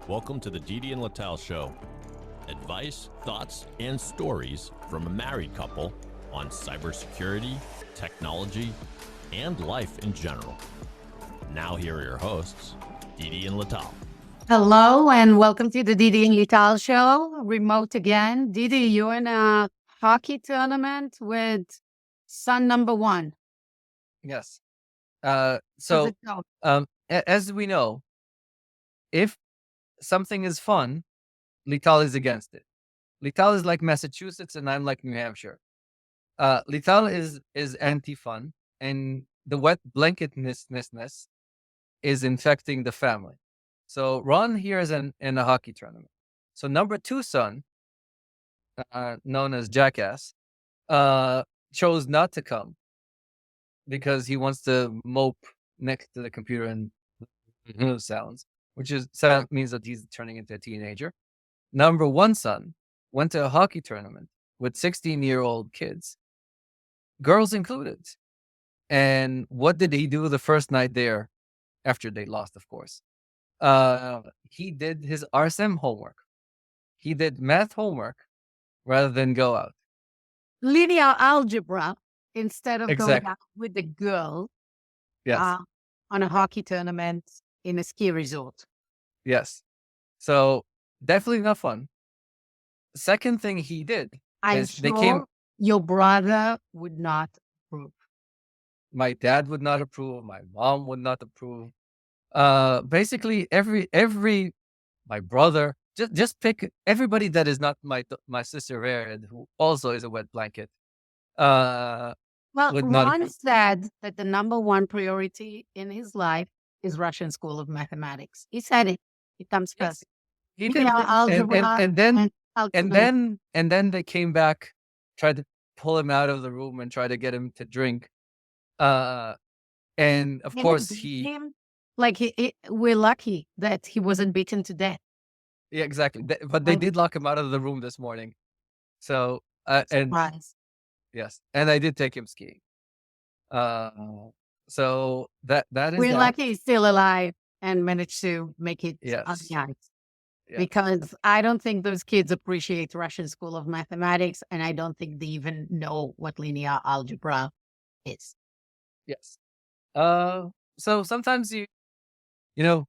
Welcome to the Didi Lital Show. Advice, thoughts, and stories from a married couple on cybersecurity, technology, and life in general. Now here are your hosts, Didi and Lital. Hello and welcome to the Didi and Lital Show. Remote again. Didi, you're in a hockey tournament with son number one. Yes. How's So, it go? as we know, if something is fun, Lital is against it. Lital is like Massachusetts, and I'm like New Hampshire. Lital is anti-fun, and the wet blanketness is infecting the family. So Ron here is in a hockey tournament. So number two son, known as Jackass, chose not to come because he wants to mope next to the computer and sounds, which means that he's turning into a teenager. Number one son went to a hockey tournament with 16-year-old kids, girls included. And what did he do the first night there after they lost, of course? He did his RSM homework. He did math homework rather than go out. Linear algebra instead of going Exactly. out with the girl Yes. on a hockey tournament in a ski resort. Yes. So definitely not fun. Second thing he did I'm is they sure came. your brother would not approve. My dad would not approve. My mom would not approve. Basically my brother, just pick everybody that is not my sister Red, who also is a wet blanket. Well, Would not Ron approve. said that the number one priority in his life is Russian School of Mathematics. He said it. It comes Yes, first. he did. Linear algebra And then and calculus. and then they came back, tried to pull him out of the room and try to get him to drink. And of They course beat he him. Like we're lucky that he wasn't beaten to death. yeah, exactly. But they I'm did lock him out of the room this morning. So and surprised. yes, and I did take him skiing. Uh, so that is We're that. lucky he's still alive and managed to make it on Yes. the ice. Yeah. Because I don't think those kids appreciate Russian School of Mathematics, and I don't think they even know what linear algebra is. Yes. So sometimes you know,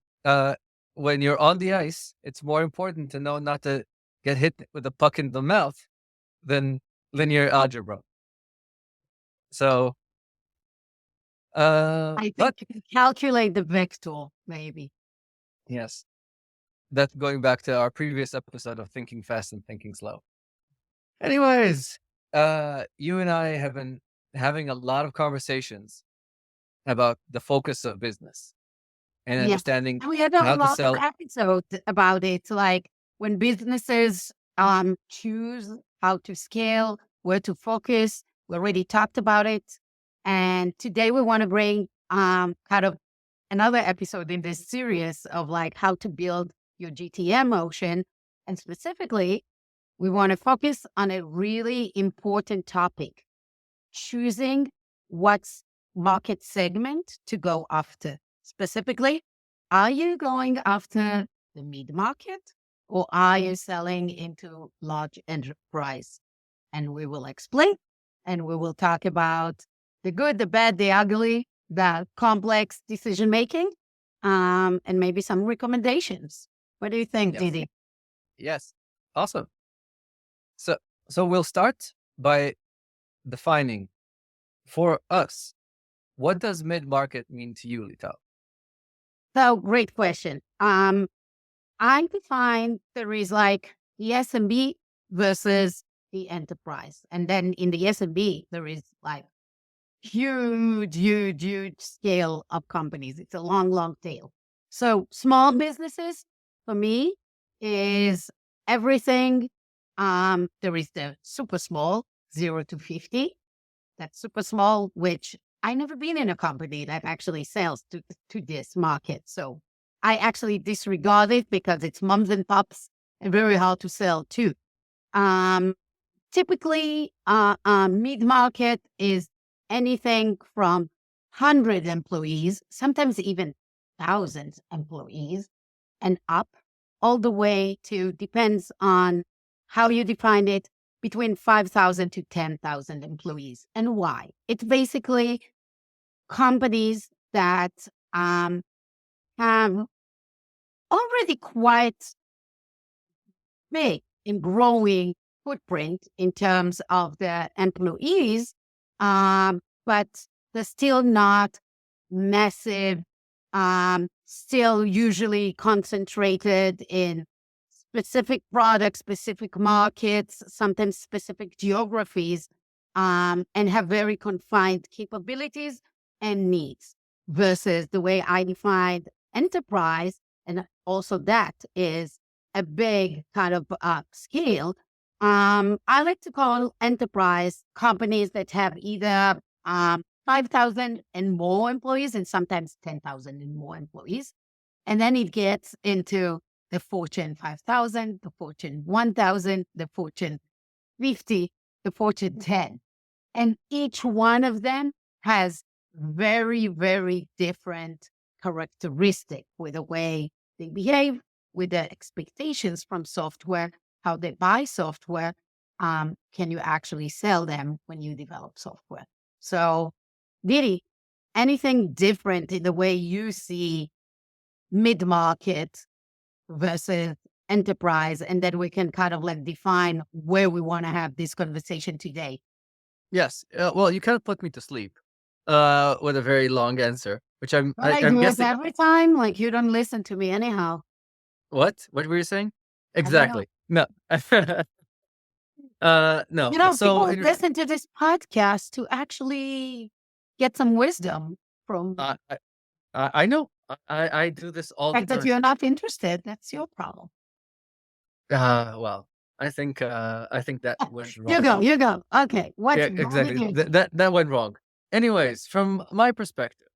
when you're on the ice, it's more important to know not to get hit with a puck in the mouth than linear algebra. So, I but think you can calculate the vector, maybe. yes, that's going back to our previous episode of Thinking Fast and Thinking Slow. Anyways, you and I have been having a lot of conversations about the focus of business and Yeah. understanding And we had a how to lot of sell. episodes about it, like when businesses choose how to scale, where to focus. We already talked about it. And today we want to bring kind of another episode in this series of like how to build your GTM motion. And specifically, we want to focus on a really important topic, choosing what's market segment to go after. Specifically, are you going after the mid-market or are you selling into large enterprise? And we will explain and we will talk about the good, the bad, the ugly, the complex decision making, and maybe some recommendations. What do you think, Yes. Didi? Yes, awesome. So we'll start by defining for us, what does mid-market mean to you, Lital? So great question. I define there is like the SMB versus the enterprise. And then in the SMB, there is like huge scale of companies. It's a long tail. So small businesses for me is everything. There is the super small, 0 to 50. That's super small, which I never been in a company that actually sells to this market. So I actually disregard it because it's moms and pops and very hard to sell too. Typically, mid-market is anything from 100 employees, sometimes even thousands employees and up, all the way to, depends on how you define it, between 5,000 to 10,000 employees. And why? It's basically companies that have already quite big and growing footprint in terms of the employees, but they're still not massive, still usually concentrated in specific products, specific markets, sometimes specific geographies, and have very confined capabilities and needs, versus the way I defined enterprise. And also that is a big kind of scale. I like to call enterprise companies that have either 5,000 and more employees and sometimes 10,000 and more employees. And then it gets into the Fortune 5,000, the Fortune 1,000, the Fortune 50, the Fortune 10. And each one of them has very, very different characteristic with the way they behave, with the expectations from software, how they buy software. Can you actually sell them when you develop software? So, Didi, anything different in the way you see mid-market versus enterprise, and then we can kind of like define where we want to have this conversation today? Yes. Well, you kind of put me to sleep with a very long answer, which I'm But I I'm do it guessing. every time. Like, you don't listen to me anyhow. What? What were you saying? I don't know. Exactly. No. No. So People listen to this podcast to actually get some wisdom from the I know. I do this all the fact that time. you're not interested. That's your problem. Well, I think that went You wrong. go, you go. Okay, what's Yeah, wrong with exactly. you? That went wrong. Anyways, from my perspective,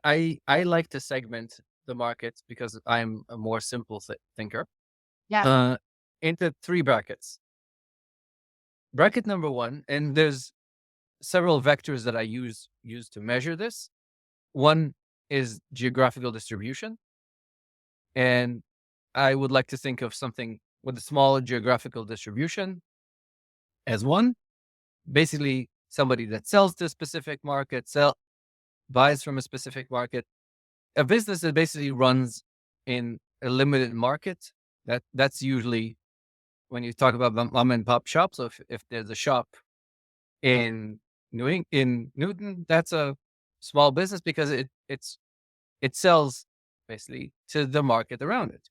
I like to segment the market because I'm a more simple thinker. Yeah. Into three brackets. Bracket number one, and there's several vectors that I use to measure this. One is geographical distribution, and I would like to think of something with a small geographical distribution as one. Basically, somebody that sells to a specific market, buys from a specific market. A business that basically runs in a limited market. That's usually when you talk about mom and pop shops. So if there's a shop in in Newton, that's a small business because it sells basically to the market around it.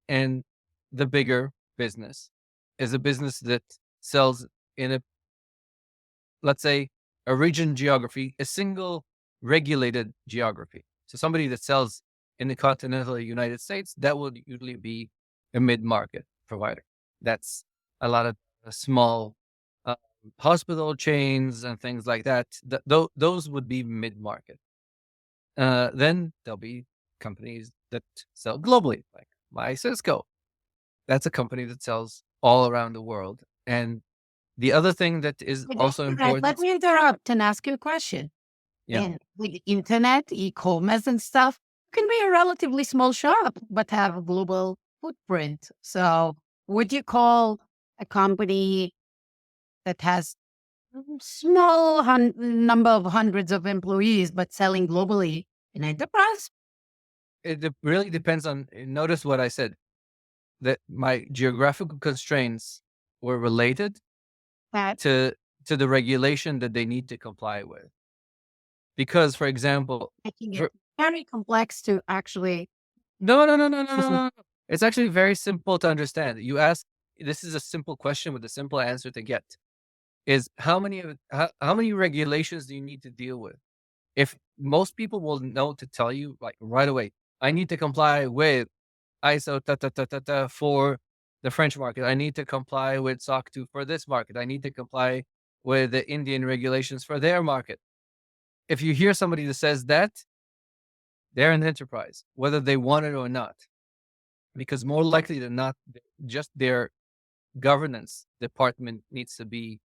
And the bigger business is a business that sells in a, let's say, a region geography, a single regulated geography. So somebody that sells in the continental United States, that would usually be a mid-market provider. That's a lot of small hospital chains and things like that. Those would be mid-market. Then there'll be companies that sell globally, like my Cisco. That's a company that sells all around the world. And the other thing that is also important. Let me interrupt and ask you a question. Yeah. And with the internet, e-commerce and stuff, can be a relatively small shop, but have a global footprint. So would you call a company that has small number of hundreds of employees, but selling globally an enterprise? It really depends on, notice what I said, that my geographical constraints were related That to the regulation that they need to comply with. Because, for example, making for, it very complex to actually. no. It's actually very simple to understand. You ask, this is a simple question with a simple answer to get. Is how many regulations do you need to deal with? If most people will know to tell you like right away, I need to comply with ISO for the French market. I need to comply with SOC 2 for this market. I need to comply with the Indian regulations for their market. If you hear somebody that says that, they're an enterprise, whether they want it or not, because more likely than not, just their governance department needs to be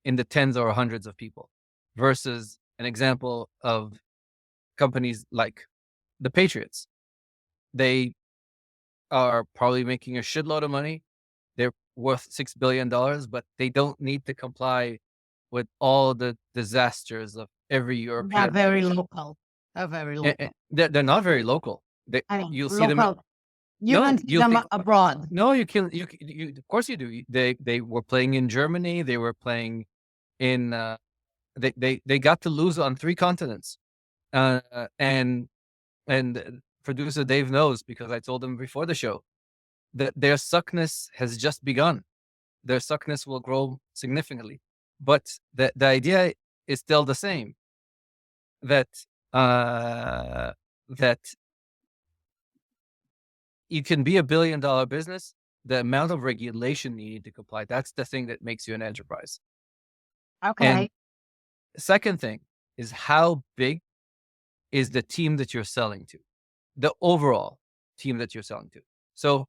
in the tens or hundreds of people, versus an example of companies like the Patriots. They are probably making a shitload of money. They're worth $6 billion, but they don't need to comply with all the disasters of every Not European very country. local. Very local. They're not very local. I mean, You'll see them. local. You No, don't see you'll them think abroad. no. Of course you do. They were playing in Germany. They were playing in. They got to lose on 3 continents. Uh, and producer Dave knows because I told him before the show that their suckness has just begun. Their suckness will grow significantly, but the idea is still the same. That that you can be a $1 billion business. The amount of regulation you need to comply, that's the thing that makes you an enterprise. And Okay. second thing is how big is the team that you're selling to, the overall team that you're selling to. So,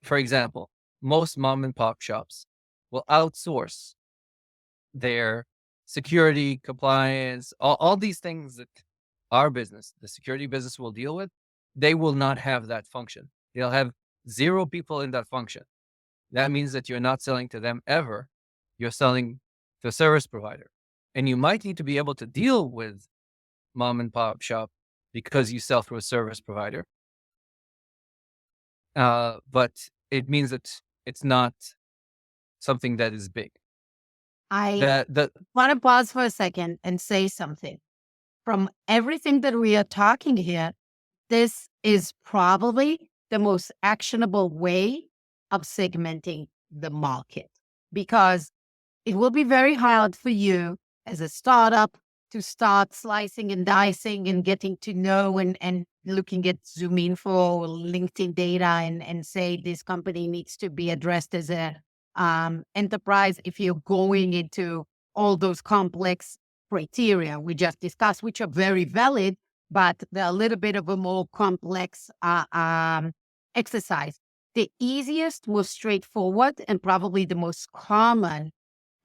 for example, most mom and pop shops will outsource their security, compliance, all these things that our business, the security business, will deal with. They will not have that function. They'll have 0 people in that function. That means that you're not selling to them ever. You're selling to a service provider. And you might need to be able to deal with mom and pop shop because you sell through a service provider. But it means that it's not something that is big. I The want to pause for a second and say something. From everything that we are talking here, this is probably the most actionable way of segmenting the market because it will be very hard for you as a startup to start slicing and dicing and getting to know and looking at ZoomInfo or LinkedIn data and say this company needs to be addressed as a enterprise if you're going into all those complex criteria we just discussed, which are very valid, but they're a little bit of a more complex exercise. The easiest, most straightforward, and probably the most common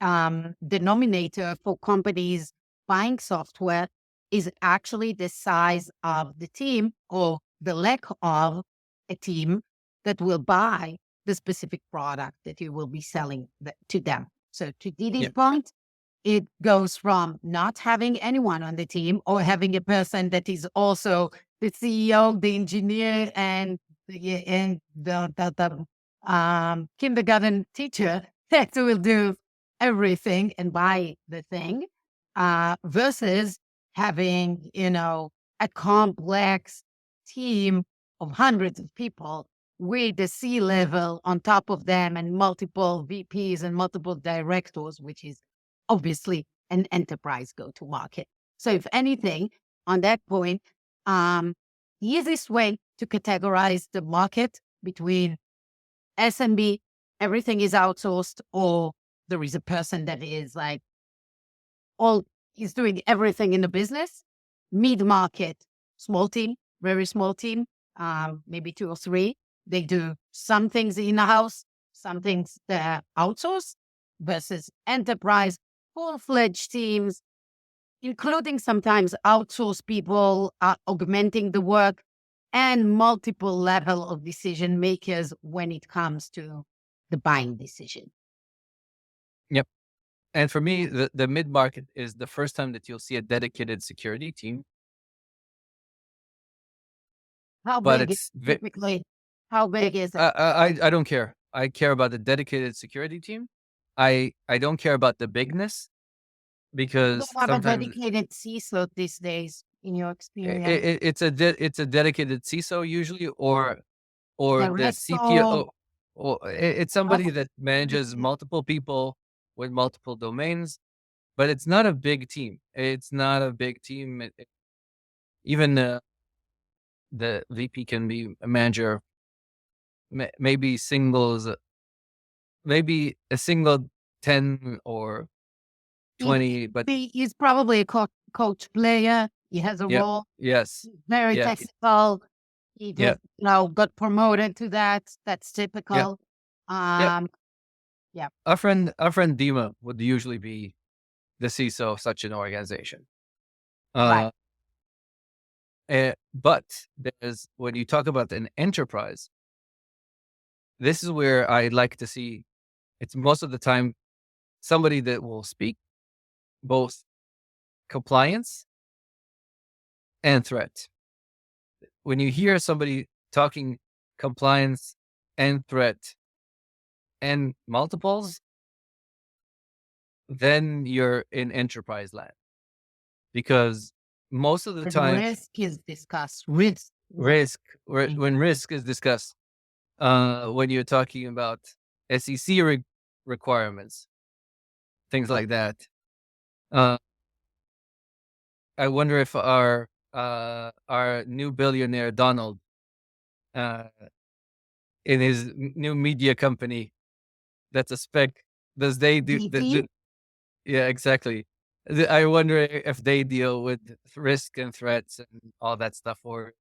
denominator for companies buying software is actually the size of the team or the lack of a team that will buy the specific product that you will be selling to them. So to Didi's yeah, point, it goes from not having anyone on the team or having a person that is also the CEO, the engineer, and the kindergarten teacher that will do everything and buy the thing, versus having, a complex team of hundreds of people with the C level on top of them and multiple VPs and multiple directors, which is obviously an enterprise go to market. So if anything, on that point, the easiest way to categorize the market between SMB, everything is outsourced, or there is a person that is like he's doing everything in the business. Mid-market, small team, very small team, maybe 2 or 3. They do some things in-house, some things they're outsourced, versus enterprise, full-fledged teams, including sometimes outsourced people, augmenting the work, and multiple level of decision makers when it comes to the buying decision. yep. And for me, the mid market is the first time that you'll see a dedicated security team. How But big is it's typically? How big is it? I don't care. I care about the dedicated security team. I don't care about the bigness You because don't have a sometimes dedicated CISO these days, in your experience. it's a dedicated CISO usually, or The the resto, CTO, or it's somebody that manages multiple people with multiple domains, but it's not a big team. It's not a big team. Even the VP can be a manager, maybe singles, maybe a single 10 or he, 20, but he's probably a coach player. He has a yep, role, yes, very yeah, technical. He yeah, just, got promoted to that. That's yeah, typical. yep. Um, yeah, Our friend Dima would usually be the CISO of such an organization. right. Uh, but there's when you talk about an enterprise, this is where I like to see it's most of the time somebody that will speak both compliance and threat. When you hear somebody talking compliance and threat and multiples, then you're in enterprise land. Because most of the The time, risk is discussed. Risk. when risk is discussed, when you're talking about SEC requirements, things like that. I wonder if our new billionaire Donald, in his new media company, that's a spec. Does they do? DP? Yeah, exactly. I wonder if they deal with risk and threats and all that stuff, or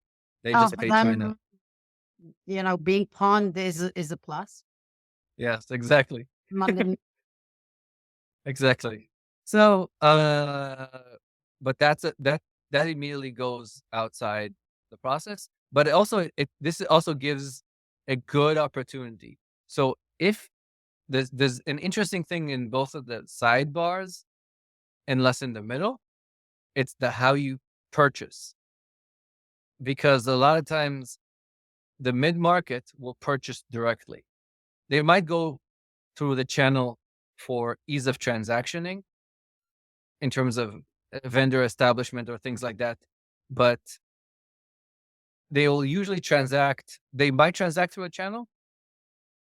they Oh, just for pay China. them, being pawned is a plus. Yes, exactly. London, Exactly. So, but that immediately goes outside the process. But this also gives a good opportunity. So if there's an interesting thing in both of the sidebars and less in the middle, it's the how you purchase, because a lot of times the mid market will purchase directly. They might go through the channel for ease of transactioning in terms of vendor establishment or things like that. But they will usually transact, they might transact through a channel,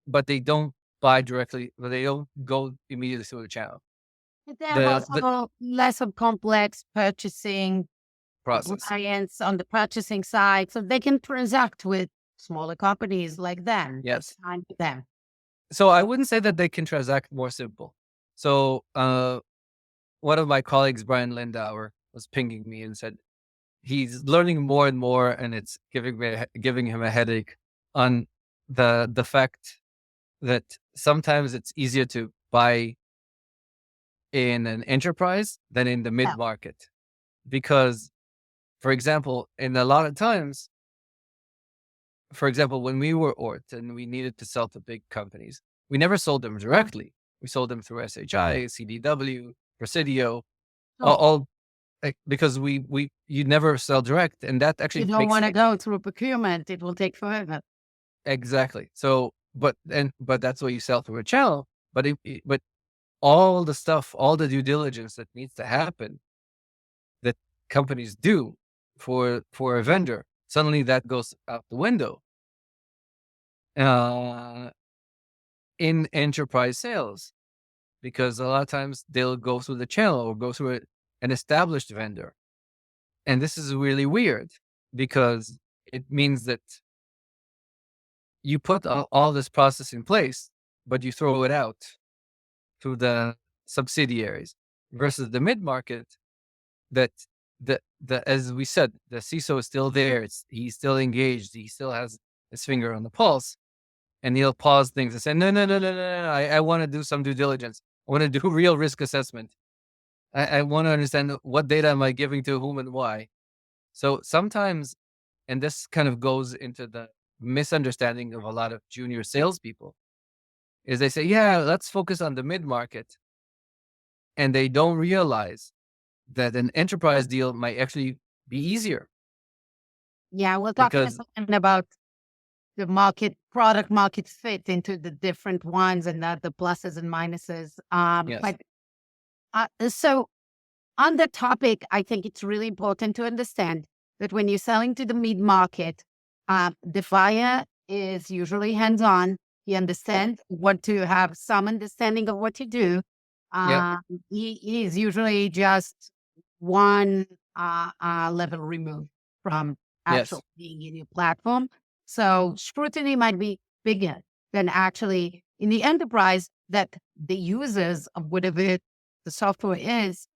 but they don't buy directly, but they don't go immediately through the channel. they have The also less of complex purchasing process. clients on the purchasing side, so they can transact with smaller companies like them. Yes. It's time for them. So I wouldn't say that they can transact more simple. So one of my colleagues, Brian Lindauer, was pinging me and said he's learning more and more, and it's giving him a headache on the fact that sometimes it's easier to buy in an enterprise than in the mid market, because, for example, in a lot of times, for example, when we were Ort and we needed to sell to big companies, we never sold them directly. We sold them through SHI, CDW, Presidio, all because you never sell direct, and that actually You don't want to go through procurement; it will take forever. Exactly. So, but that's what you sell through a channel. But all the stuff, all the due diligence that needs to happen, that companies do for a vendor, suddenly that goes out the window. In enterprise sales, because a lot of times they'll go through the channel or go through an established vendor. And this is really weird, because it means that you put all this process in place, but you throw it out to the subsidiaries, versus the mid market, that as we said, the CISO is still there. He's still engaged. He still has his finger on the pulse, and he'll pause things and say, no, no, no, no, no, no. I want to do some due diligence. I want to do real risk assessment. I want to understand what data am I giving to whom and why. So sometimes, and this kind of goes into the misunderstanding of a lot of junior salespeople, is they say, yeah, let's focus on the mid market. And they don't realize that an enterprise deal might actually be easier. Yeah, we'll talk in a Because second about the product market fit into the different ones and the pluses and minuses. yes, But so on the topic, I think it's really important to understand that when you're selling to the mid market, the buyer is usually hands on. He understands what to have some understanding of what to do. yep, He is usually just one level removed from yes, actual being in your platform. So scrutiny might be bigger than actually in the enterprise, that the users of whatever the software is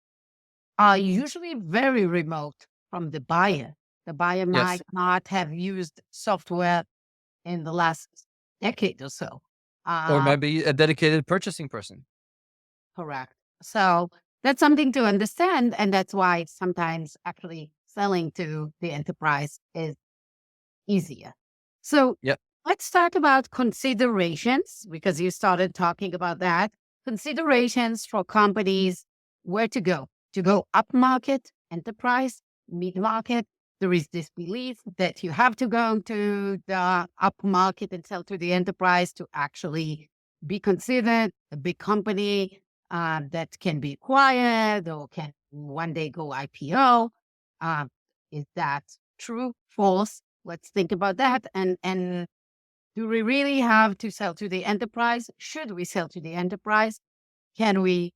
are usually very remote from the buyer. The buyer yes, might not have used software in the last decade or so. or Uh, maybe a dedicated purchasing person. Correct. So that's something to understand. And that's why sometimes actually selling to the enterprise is easier. So Yep. Let's talk about considerations because you started talking about that. Considerations for companies where to go. To go up market, enterprise, mid market. There is this belief that you have to go to the up market and sell to the enterprise to actually be considered a big company that can be acquired or can one day go IPO. Um, is that true? False? Let's think about that. And do we really have to sell to the enterprise? Should we sell to the enterprise? Can we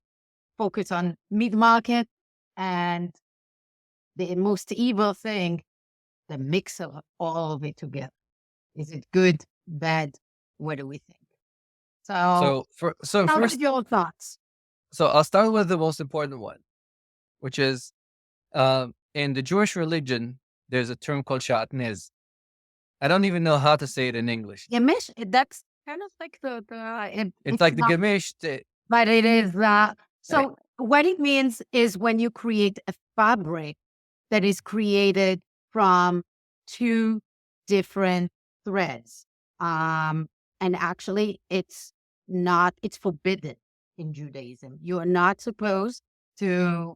focus on mid-market? And the most evil thing, the mix of all of it together. Is it good, bad? What do we think? So, So tell us first, your thoughts. so I'll start with the most important one, which is in the Jewish religion, there's a term called shatnez. I don't even know how to say it in English. Gemish, that's kind of like It's it's like the not, gemish. but it is. Right. So what it means is when you create a fabric that is created from two different threads. And actually it's forbidden in Judaism. You are not supposed to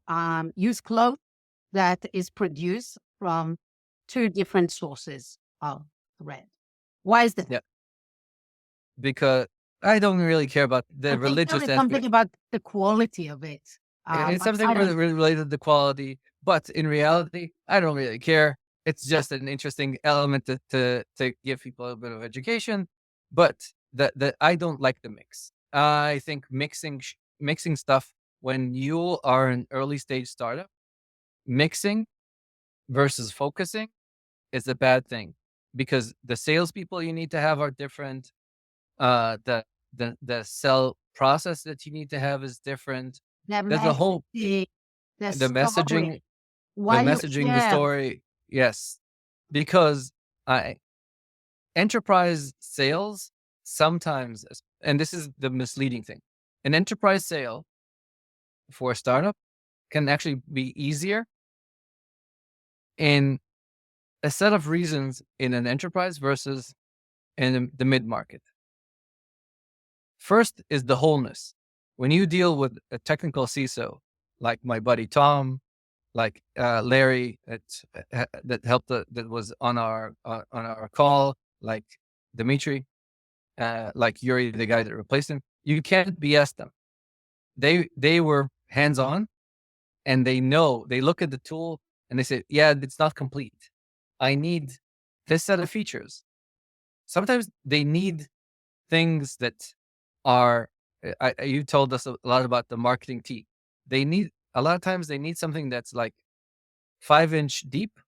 use cloth that is produced from two different sources of thread. Why is that? Yeah, because I don't really care about I the think there religious is aspect. something about the quality of it. It's But something I don't. really related to quality, but in reality, I don't really care. It's just an interesting element to give people a bit of education, but the I don't like the mix. I think mixing stuff when you are an early stage startup, mixing versus focusing is a bad thing because the salespeople you need to have are different. The the sell process that you need to have is different. The There's a whole message, the the story, messaging, why you the care. story. Yes, because I enterprise sales sometimes, and this is the misleading thing, an enterprise sale for a startup can actually be easier in a set of reasons in an enterprise versus in the mid market. First is the wholeness. When you deal with a technical CISO, like my buddy Tom, like Larry that helped that was on our call, like Dimitri, like Yuri, the guy that replaced him, you can't BS them. They were hands on, and they look at the tool and they say, yeah, it's not complete. I need this set of features. Sometimes they need things that are. You told us a lot about the marketing team. They need a lot of times they need something that's like 5-inch deep,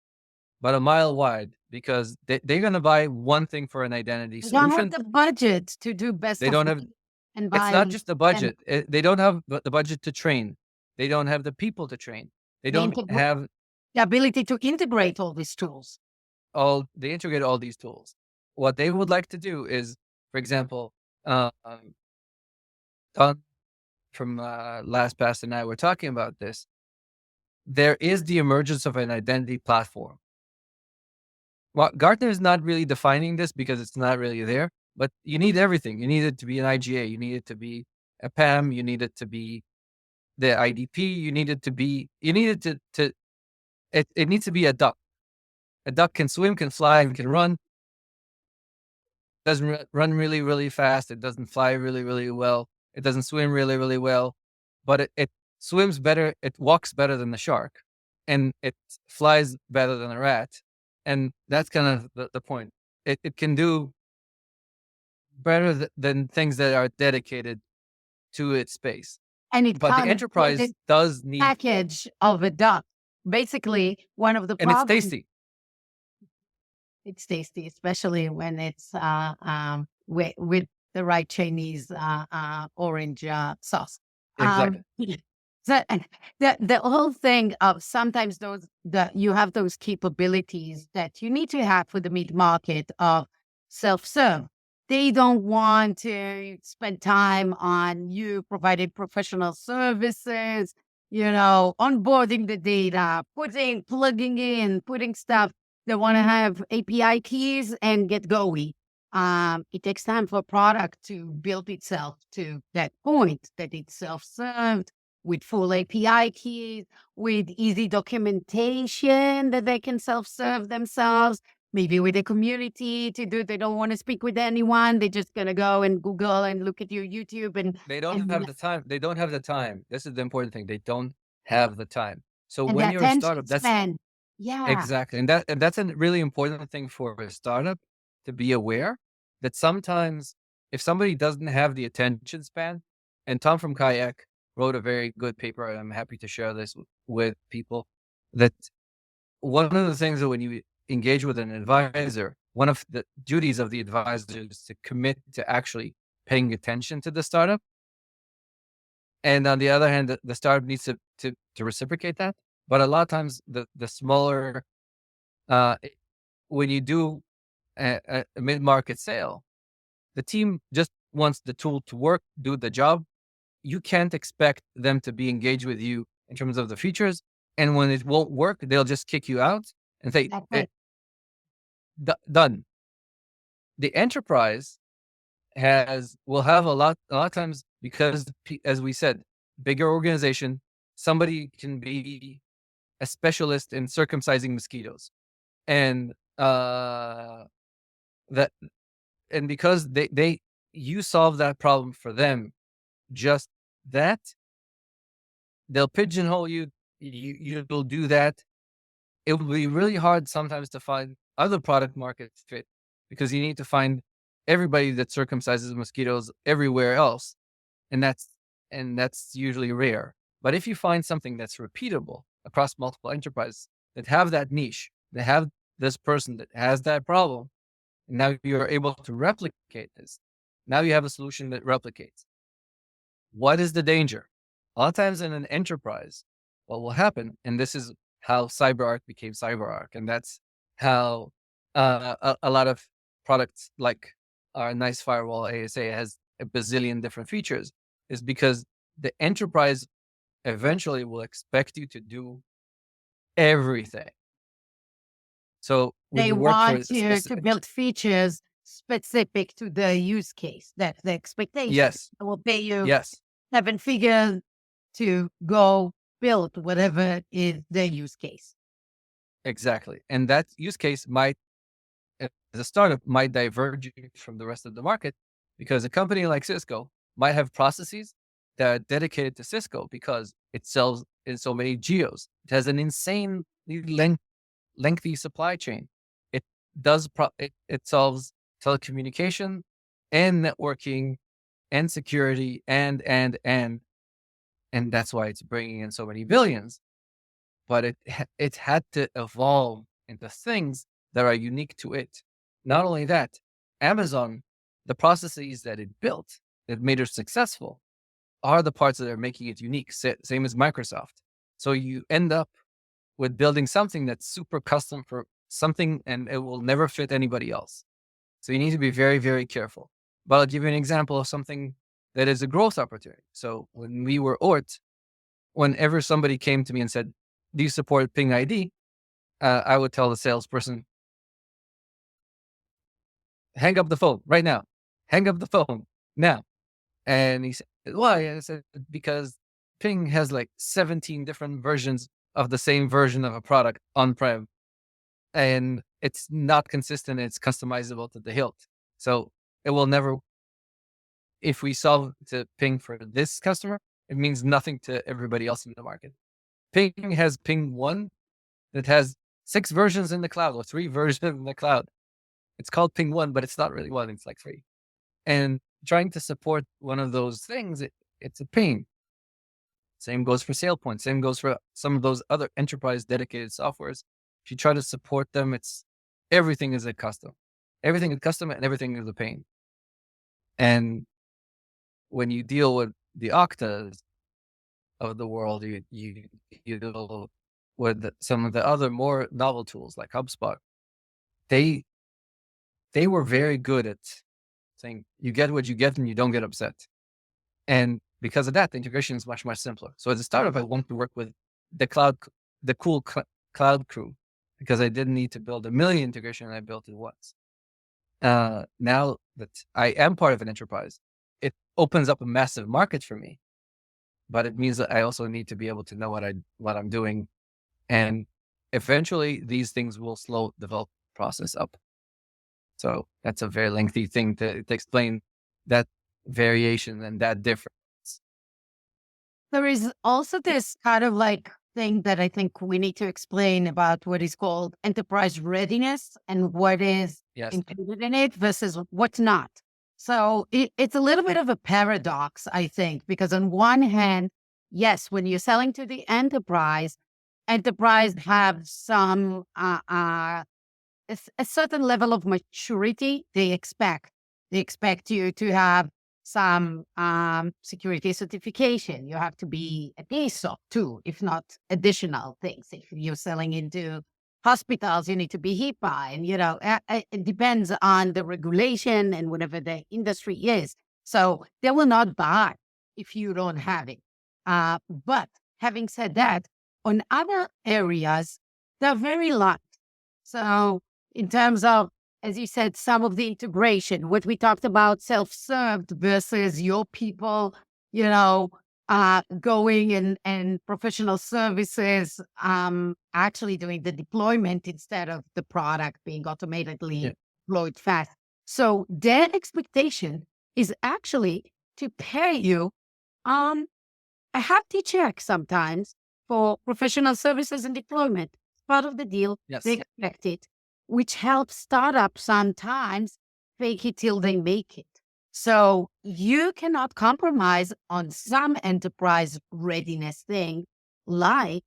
but a mile wide because they're going to buy one thing for an identity You don't have solution. the budget to do best They of don't have, breed and it's not buy just the and budget. They don't have the budget to train. They don't have the people to train. They the, don't have the ability to integrate all these tools. they integrate all these tools. What they would like to do is, for example, Don from LastPass and I were talking about this. There is the emergence of an identity platform. Well, Gartner is not really defining this because it's not really there, but you need everything. You need it to be an IGA. You need it to be a PAM. You need it to be the IDP. You need it to it needs to be a duck. A duck can swim, can fly, and can run. Doesn't run really, really fast. It doesn't fly really, really well. It doesn't swim really, really well, but it swims better. It walks better than the shark, and it flies better than a rat. And that's kind of the point. It can do better than things that are dedicated to its space. And it But the comes with enterprise a does need, package of a duck. Basically, one of the and it's problems. tasty. It's tasty, especially when it's with the right Chinese orange sauce. Exactly. So and the whole thing of sometimes you have those capabilities that you need to have for the mid market of self-serve. They don't want to spend time on you providing professional services, onboarding the data, plugging in, putting stuff. They want to have API keys and get going. It takes time for a product to build itself to that point that it's self-served with full API keys, with easy documentation that they can self-serve themselves, maybe with a community to do. They don't want to speak with anyone. They're just going to go and Google and look at your YouTube They don't have and, the time. They don't have the time. This is the important thing. They don't have the time. So and when the you're a attention startup, that's span. Yeah. exactly, and that's a really important thing for a startup to be aware that sometimes if somebody doesn't have the attention span, and Tom from Kayak wrote a very good paper, and I'm happy to share this with people, that one of the things that when you engage with an advisor, one of the duties of the advisor is to commit to actually paying attention to the startup. And on the other hand, the startup needs to reciprocate that. But a lot of times the smaller, uh, when you do a mid-market sale, the team just wants the tool to work, do the job. You can't expect them to be engaged with you in terms of the features. And when it won't work, they'll just kick you out and say, That's it. done. The enterprise will have a lot of times because, as we said, bigger organization, somebody can be a specialist in circumcising mosquitoes. And that and because you solve that problem for them, just that, they'll pigeonhole you. You'll do that. It will be really hard sometimes to find other product market fit because you need to find everybody that circumcises mosquitoes everywhere else, and that's usually rare. But if you find something that's repeatable across multiple enterprises that have that niche, that have this person that has that problem, and now you're able to replicate this. Now you have a solution that replicates. What is the danger? A lot of times in an enterprise, what will happen, and this is how CyberArk became CyberArk, and that's how a lot of products like our nice firewall ASA has a bazillion different features, is because the enterprise eventually will expect you to do everything. So when They you work for want a to specific, build features specific to the use case. That's the expectation. yes, I will pay you yes, 7 figures to go build whatever is the use case. exactly. And that use case might, as a startup, might diverge from the rest of the market because a company like Cisco might have processes that are dedicated to Cisco because it sells in so many geos. It has an insanely lengthy supply chain. It it solves telecommunication and networking and security and that's why it's bringing in so many billions. But it had to evolve into things that are unique to it. Not only that, Amazon, the processes that it built that made it successful are the parts that are making it unique. Same as Microsoft. So you end up with building something that's super custom for something and it will never fit anybody else. So you need to be very, very careful. But I'll give you an example of something that is a growth opportunity. So when we were ORT, whenever somebody came to me and said, do you support Ping ID? I would tell the salesperson, hang up the phone right now. Hang up the phone now. And he said, why? And I said, because Ping has like 17 different versions of the same version of a product on-prem. And it's not consistent. It's customizable to the hilt. So it will never, if we solve to Ping for this customer, it means nothing to everybody else in the market. Ping has Ping 1 that has 6 versions in the cloud or 3 versions in the cloud. It's called Ping 1, but it's not really 1. It's like 3. And trying to support one of those things, it's a pain. Same goes for SailPoint. Same goes for some of those other enterprise dedicated softwares. If you try to support them, everything is a custom. Everything is custom and everything is a pain. And when you deal with the Oktas of the world, you deal with some of the other more novel tools like HubSpot. They were very good at saying you get what you get and you don't get upset. And because of that, the integration is much, much simpler. So as a startup, I wanted to work with the cool cloud crew because I didn't need to build a million integration and I built it once. now that I am part of an enterprise, it opens up a massive market for me. But it means that I also need to be able to know what I'm doing, and eventually these things will slow the development process up. So that's a very lengthy thing to explain that variation and that difference. There is also this kind of like thing that I think we need to explain about what is called enterprise readiness and what is Yes. included in it versus what's not. So it's a little bit of a paradox, I think, because on one hand, yes, when you're selling to the enterprise have some a certain level of maturity they expect. They expect you to have some security certification. You have to be at least SOC 2, if not additional things. If you're selling into hospitals, you need to be HIPAA. And, it depends on the regulation and whatever the industry is. So they will not buy if you don't have it. But having said that, on other areas, they're very light. So in terms of, as you said, some of the integration, what we talked about, self-served versus your people, going and professional services, actually doing the deployment instead of the product being automatically deployed fast. So their expectation is actually to pay you a hefty check sometimes for professional services and deployment. Part of the deal, Yes. they expect it, which helps startups sometimes fake it till they make it. So you cannot compromise on some enterprise readiness thing like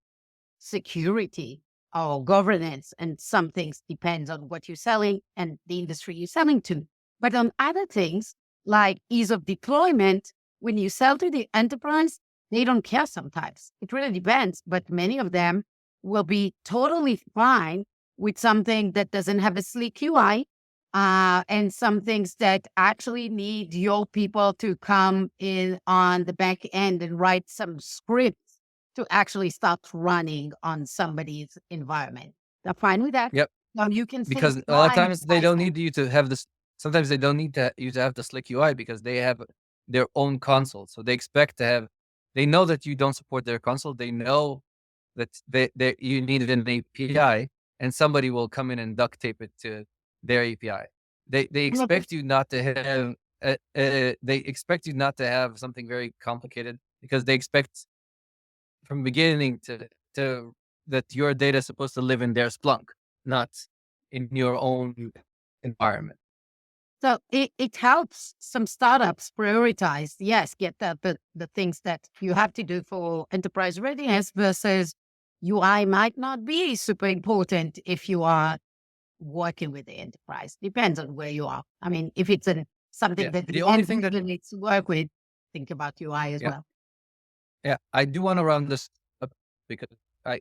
security or governance, and some things depends on what you're selling and the industry you're selling to. But on other things like ease of deployment, when you sell to the enterprise, they don't care sometimes. It really depends, but many of them will be totally fine with something that doesn't have a sleek UI, and some things that actually need your people to come in on the back end and write some scripts to actually start running on somebody's environment. They're fine with that. Yep. Now you can save Because a lot of time times they by don't saying, need you to have this. Sometimes they don't need you to have the slick UI because they have their own console. So they expect to have. They know that you don't support their console. They know that you need an API, and somebody will come in and duct tape it to their API. They expect you not to have. They expect you not to have something very complicated because they expect from beginning to that your data is supposed to live in their Splunk, not in your own environment. So it helps some startups prioritize, yes, get the things that you have to do for enterprise readiness versus UI might not be super important if you are working with the enterprise. Depends on where you are. I mean, if it's something that The only thing that needs to work with, think about UI as well. Yeah, I do want to round this up because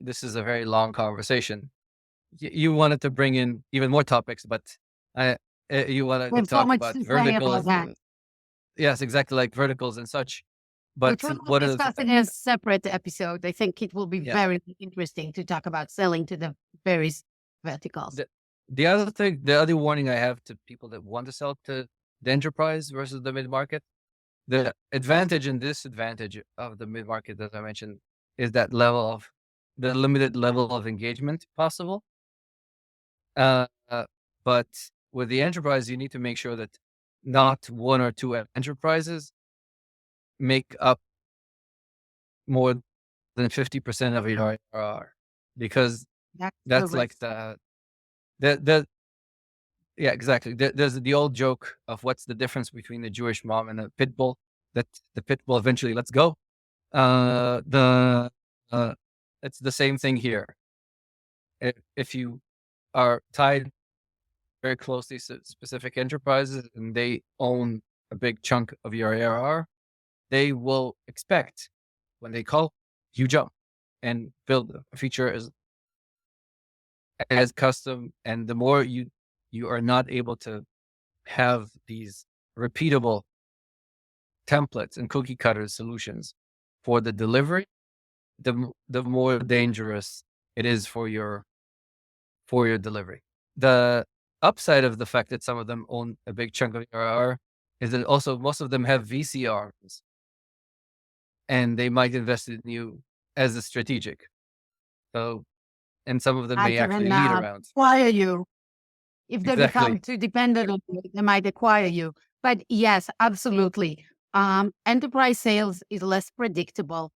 this is a very long conversation. You wanted to bring in even more topics, but you wanted to There's so talk much about to say about verticals. that. Yes, exactly, like verticals and such. But Which we will what is discuss in a separate episode. I think it will be very interesting to talk about selling to the various verticals. the other thing? The other warning I have to people that want to sell to the enterprise versus the mid-market, the advantage and disadvantage of the mid-market, as I mentioned, is that the limited level of engagement possible. But with the enterprise, you need to make sure that not one or two enterprises make up more than 50% of your ARR, because that's like the yeah, exactly. There's the old joke of what's the difference between the Jewish mom and a pit bull, that the pit bull eventually lets go. The It's the same thing here. If you are tied very closely to specific enterprises and they own a big chunk of your ARR, they will expect when they call, you jump and build a feature as custom. And the more you are not able to have these repeatable templates and cookie cutter solutions for the delivery, the more dangerous it is for your delivery. The upside of the fact that some of them own a big chunk of ARR is that also most of them have VC arms, and they might invest in you as a strategic. So, and some of them I may actually lead around. acquire you. If they Exactly. become too dependent on you, they might acquire you. But yes, absolutely. Enterprise sales is less predictable.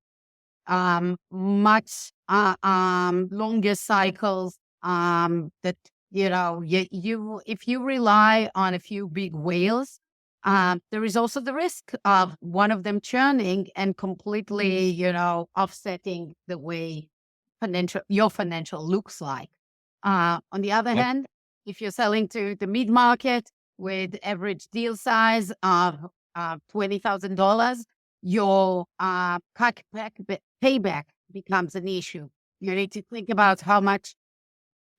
Much longer cycles. That you if you rely on a few big whales, there is also the risk of one of them churning and completely, offsetting the way your financial looks like. On the other Yep. hand, if you're selling to the mid-market with average deal size of $20,000, your payback becomes an issue. You need to think about how much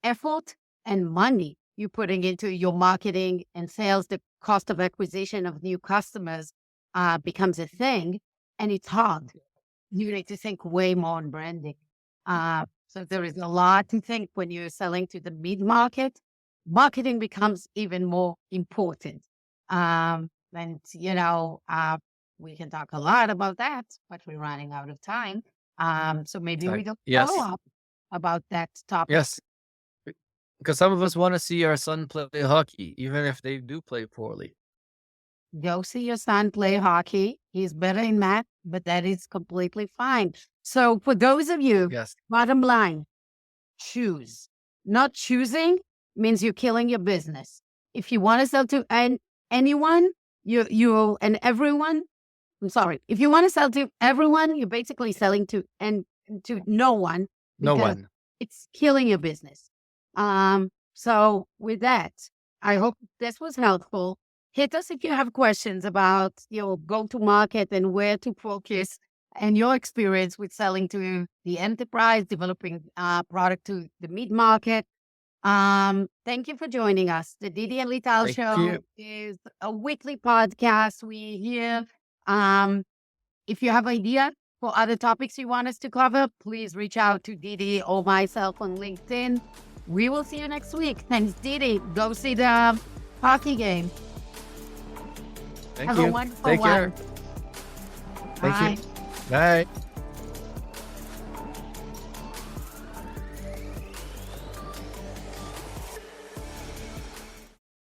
effort and money you're putting into your marketing and sales. The cost of acquisition of new customers becomes a thing, and it's hard. You need to think way more on branding. So there is a lot to think when you're selling to the mid-market. Marketing becomes even more important. And, we can talk a lot about that, but we're running out of time. So maybe we don't Yes. follow up about that topic. Yes. Because some of us want to see our son play hockey, even if they do play poorly. Go see your son play hockey. He's better in math, but that is completely fine. So for those of you, Yes. bottom line, choose. Not choosing means you're killing your business. If you want to sell to anyone, you and everyone. I'm sorry. If you want to sell to everyone, you're basically selling to no one. No because one. It's killing your business. So with that, I hope this was helpful. Hit us if you have questions about your go-to-market and where to focus and your experience with selling to the enterprise, developing product to the mid-market. Thank you for joining us. The Didi and Lital Thank Show you. is a weekly podcast. We here. If you have idea for other topics you want us to cover, please reach out to Didi or myself on LinkedIn. We will see you next week. Thanks, Didi. Go see the hockey game. Thank Have you. a wonderful Take one. care. Thank Bye. you. Bye.